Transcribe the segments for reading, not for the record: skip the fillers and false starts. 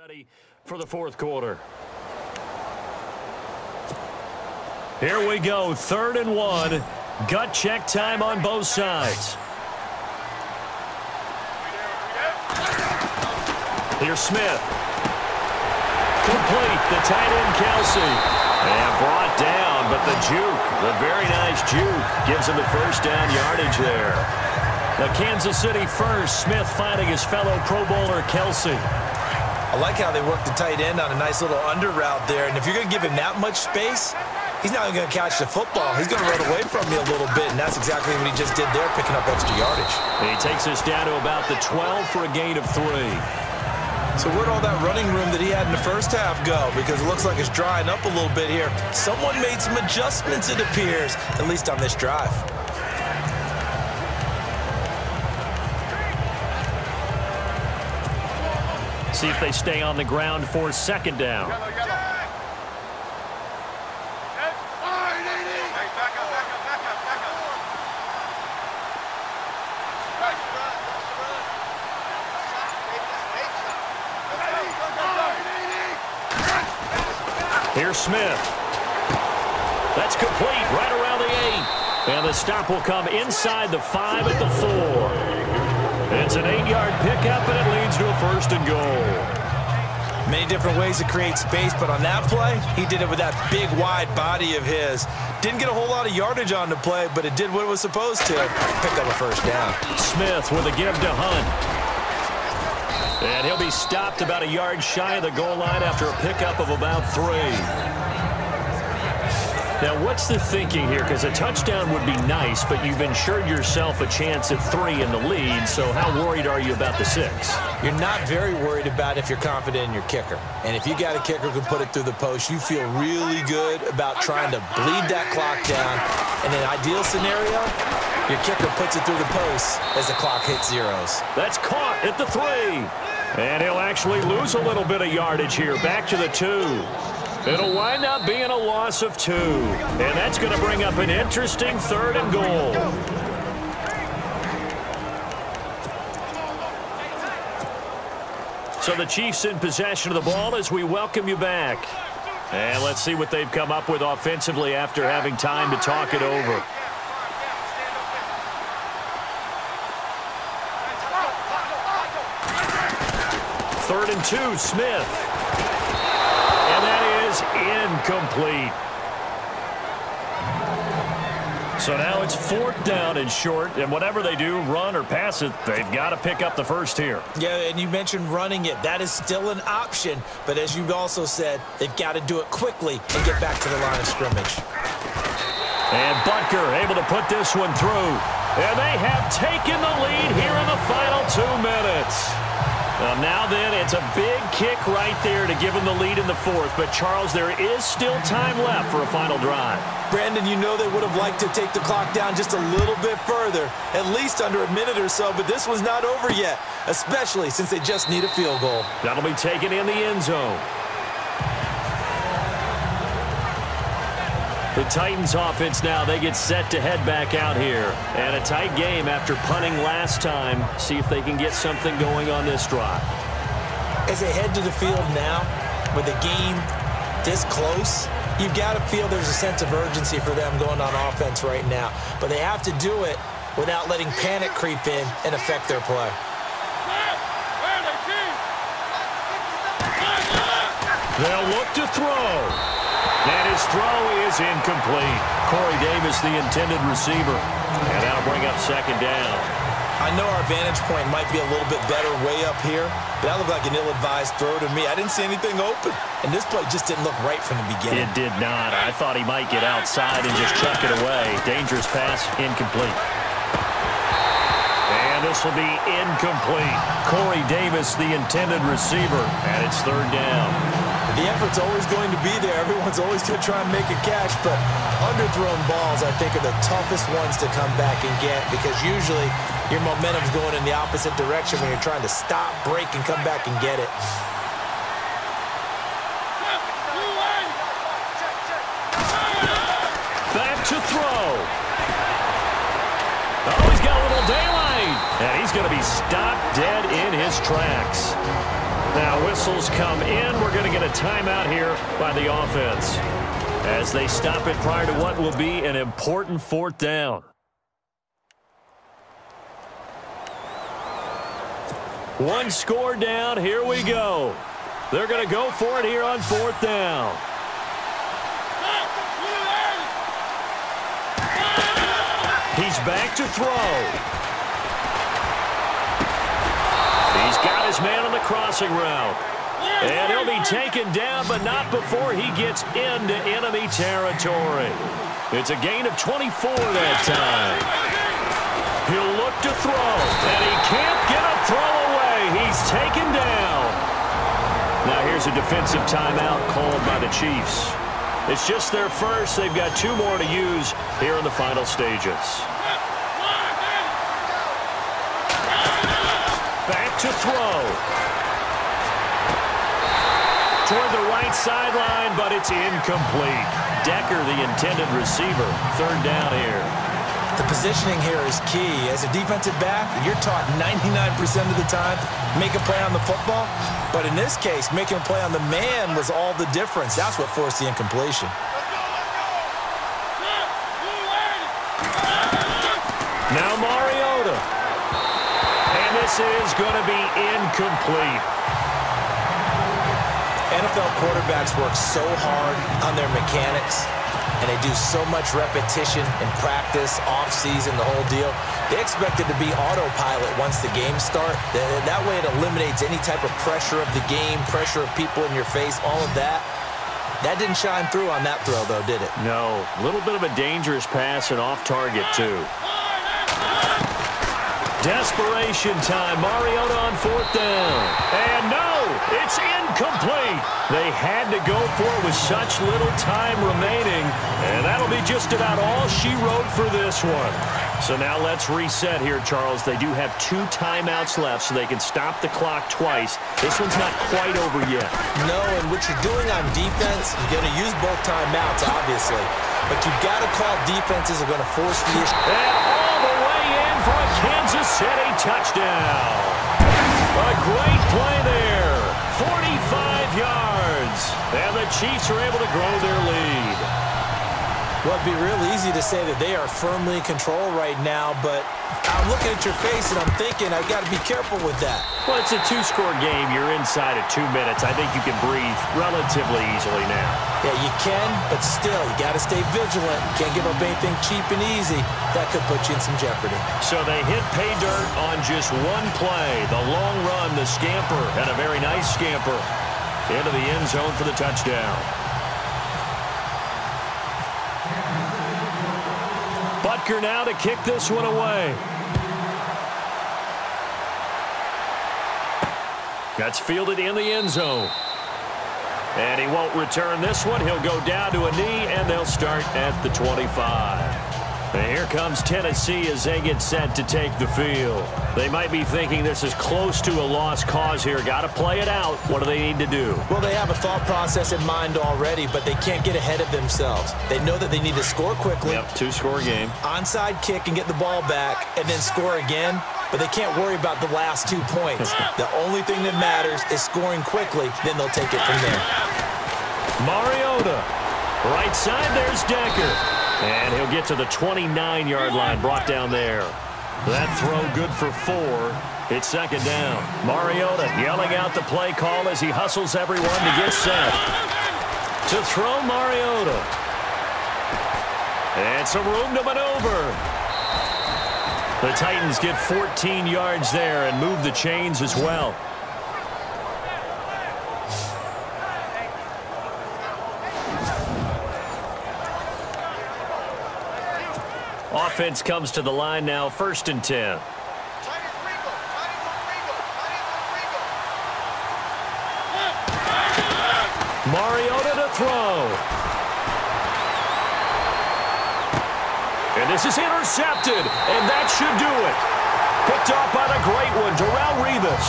Ready for the fourth quarter. Here we go, 3rd and 1. Gut check time on both sides. Here's Smith. Complete, the tight end Kelsey. And brought down, but the juke, the very nice juke, gives him the first down yardage there. The Kansas City first, Smith finding his fellow Pro Bowler Kelsey. I like how they work the tight end on a nice little under route there. And if you're going to give him that much space, he's not even going to catch the football. He's going to run away from me a little bit, and that's exactly what he just did there, picking up extra yardage. He takes us down to about the 12 for a gain of 3. So where'd all that running room that he had in the first half go? Because it looks like it's drying up a little bit here. Someone made some adjustments, it appears, at least on this drive. See if they stay on the ground for 2nd down. Here's Smith. That's complete right around the 8. And the stop will come inside the 5 at the 4. It's an 8-yard pickup, and it leads to a 1st and goal. Many different ways to create space, but on that play, he did it with that big, wide body of his. Didn't get a whole lot of yardage on the play, but it did what it was supposed to. Picked up a 1st down. Smith with a give to Hunt. And he'll be stopped about a yard shy of the goal line after a pickup of about 3. Now, what's the thinking here? Because a touchdown would be nice, but you've ensured yourself a chance at 3 in the lead, so how worried are you about the 6? You're not very worried about if you're confident in your kicker. And if you got a kicker who can put it through the post, you feel really good about trying to bleed that clock down. In an ideal scenario, your kicker puts it through the post as the clock hits zeros. That's caught at the 3. And he'll actually lose a little bit of yardage here, back to the 2. It'll wind up being a loss of 2. And that's going to bring up an interesting 3rd and goal. So the Chiefs in possession of the ball as we welcome you back. And let's see what they've come up with offensively after having time to talk it over. Third and 2, Smith. And that is incomplete. So now it's 4th down and short, and whatever they do, run or pass it, they've got to pick up the 1st here. Yeah, and you mentioned running it. That is still an option, but as you also said, they've got to do it quickly and get back to the line of scrimmage. And Butker able to put this one through. And they have taken the lead here in the final 2 minutes. Now then, it's a big kick right there to give them the lead in the 4th. But, Charles, there is still time left for a final drive. Brandon, you know they would have liked to take the clock down just a little bit further, at least under a minute or so. But this one's not over yet, especially since they just need a field goal. That'll be taken in the end zone. The Titans offense now, they get set to head back out here. And a tight game after punting last time. See if they can get something going on this drive. As they head to the field now, with the game this close, you've got to feel there's a sense of urgency for them going on offense right now. But they have to do it without letting panic creep in and affect their play. They'll look to throw. And his throw is incomplete. Corey Davis, the intended receiver. And that'll bring up 2nd down. I know our vantage point might be a little bit better way up here, but that looked like an ill-advised throw to me. I didn't see anything open. And this play just didn't look right from the beginning. It did not. I thought he might get outside and just chuck it away. Dangerous pass, incomplete. And this will be incomplete. Corey Davis, the intended receiver. And it's 3rd down. The effort's always going to be there. Everyone's always going to try and make a catch, but underthrown balls, I think, are the toughest ones to come back and get because usually your momentum's going in the opposite direction when you're trying to stop, break, and come back and get it. Back to throw. Oh, he's got a little daylight. And he's going to be stopped dead in his tracks. Now whistles come in. We're going to get a timeout here by the offense as they stop it prior to what will be an important fourth down. One score down. Here we go. They're going to go for it here on fourth down. He's back to throw. He's got his man on the crossing route. And he'll be taken down, but not before he gets into enemy territory. It's a gain of 24 that time. He'll look to throw, and he can't get a throw away. He's taken down. Now here's a defensive timeout called by the Chiefs. It's just their first. They've got 2 more to use here in the final stages. Back to throw. Toward the right sideline, but it's incomplete. Decker, the intended receiver. Third down here. The positioning here is key. As a defensive back, you're taught 99% of the time, make a play on the football. But in this case, making a play on the man was all the difference. That's what forced the incompletion. Now Mariota. And this is going to be incomplete. NFL quarterbacks work so hard on their mechanics, and they do so much repetition in practice, off-season, the whole deal. They expect it to be autopilot once the games start. That way it eliminates any type of pressure of the game, pressure of people in your face, all of that. That didn't shine through on that throw, though, did it? No. A little bit of a dangerous pass and off target, too. Desperation time. Mariota on fourth down. And no, it's incomplete. They had to go for it with such little time remaining. And that'll be just about all she wrote for this one. So now let's reset here, Charles. They do have 2 timeouts left, so they can stop the clock twice. This one's not quite over yet. No, and what you're doing on defense, you're going to use both timeouts, obviously. But you've got to call defenses are going to force the issue. And all the way in for a Kansas City touchdown. A great play there. 45 yards. And the Chiefs are able to grow their lead. Well, it'd be real easy to say that they are firmly in control right now, but I'm looking at your face and I'm thinking I've got to be careful with that. Well, it's a 2-score game. You're inside of 2 minutes. I think you can breathe relatively easily now. Yeah, you can, but still, you got to stay vigilant. You can't give up anything cheap and easy. That could put you in some jeopardy. So they hit pay dirt on just one play. The long run, the scamper, and a very nice scamper into the end zone for the touchdown. Butker now to kick this one away. That's fielded in the end zone. And he won't return this one. He'll go down to a knee, and they'll start at the 25. And here comes Tennessee as they get set to take the field. They might be thinking this is close to a lost cause here. Got to play it out. What do they need to do? Well, they have a thought process in mind already, but they can't get ahead of themselves. They know that they need to score quickly. Yep, 2-score game. Onside kick and get the ball back, and then score again. But they can't worry about the last 2 points. The only thing that matters is scoring quickly. Then they'll take it from there. Mariota. Right side, there's Decker. And he'll get to the 29-yard line, brought down there. That throw good for 4. It's second down. Mariota yelling out the play call as he hustles everyone to get set. To throw Mariota. And some room to maneuver. The Titans get 14 yards there and move the chains as well. Offense comes to the line now, 1st and 10. Mariota to throw. And this is intercepted, and that should do it. Picked off by the great one, Darrelle Revis.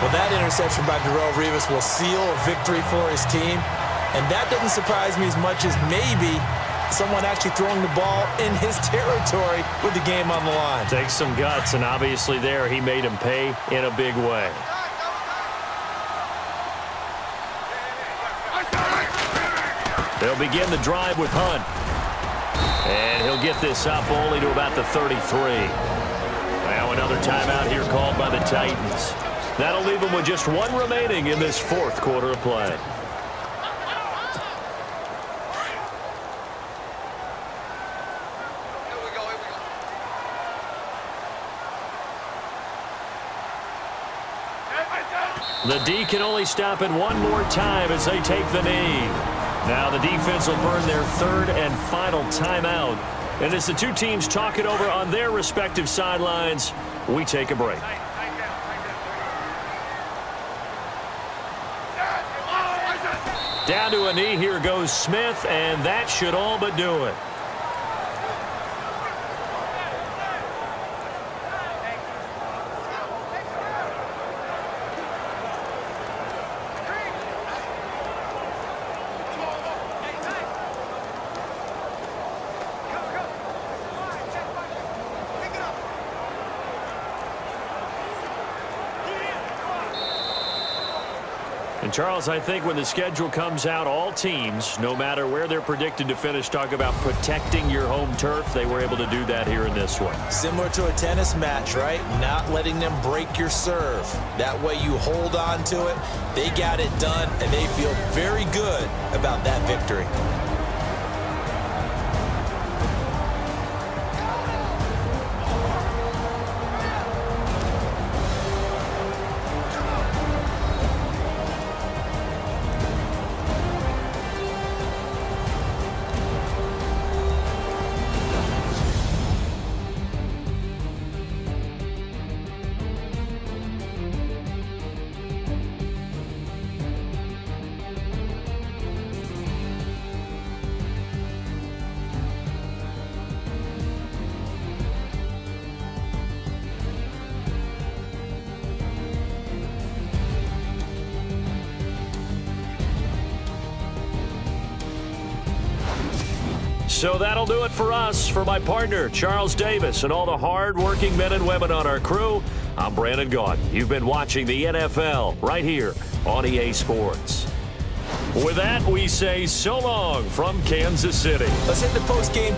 Well, that interception by Darrelle Revis will seal a victory for his team. And that doesn't surprise me as much as maybe someone actually throwing the ball in his territory with the game on the line. Takes some guts, and obviously there he made him pay in a big way. They'll begin the drive with Hunt. And he'll get this up only to about the 33. Now another timeout here called by the Titans. That'll leave them with just one remaining in this fourth quarter of play. The D can only stop it one more time as they take the knee. Now the defense will burn their third and final timeout. And as the two teams talk it over on their respective sidelines, we take a break. Down to a knee, here goes Smith, and that should all but do it. And, Charles, I think when the schedule comes out, all teams, no matter where they're predicted to finish, talk about protecting your home turf. They were able to do that here in this one. Similar to a tennis match, right? Not letting them break your serve. That way you hold on to it. They got it done, and they feel very good about that victory. So that'll do it for us. For my partner, Charles Davis, and all the hard-working men and women on our crew, I'm Brandon Gaudin. You've been watching the NFL right here on EA Sports. With that, we say so long from Kansas City. Let's hit the post-game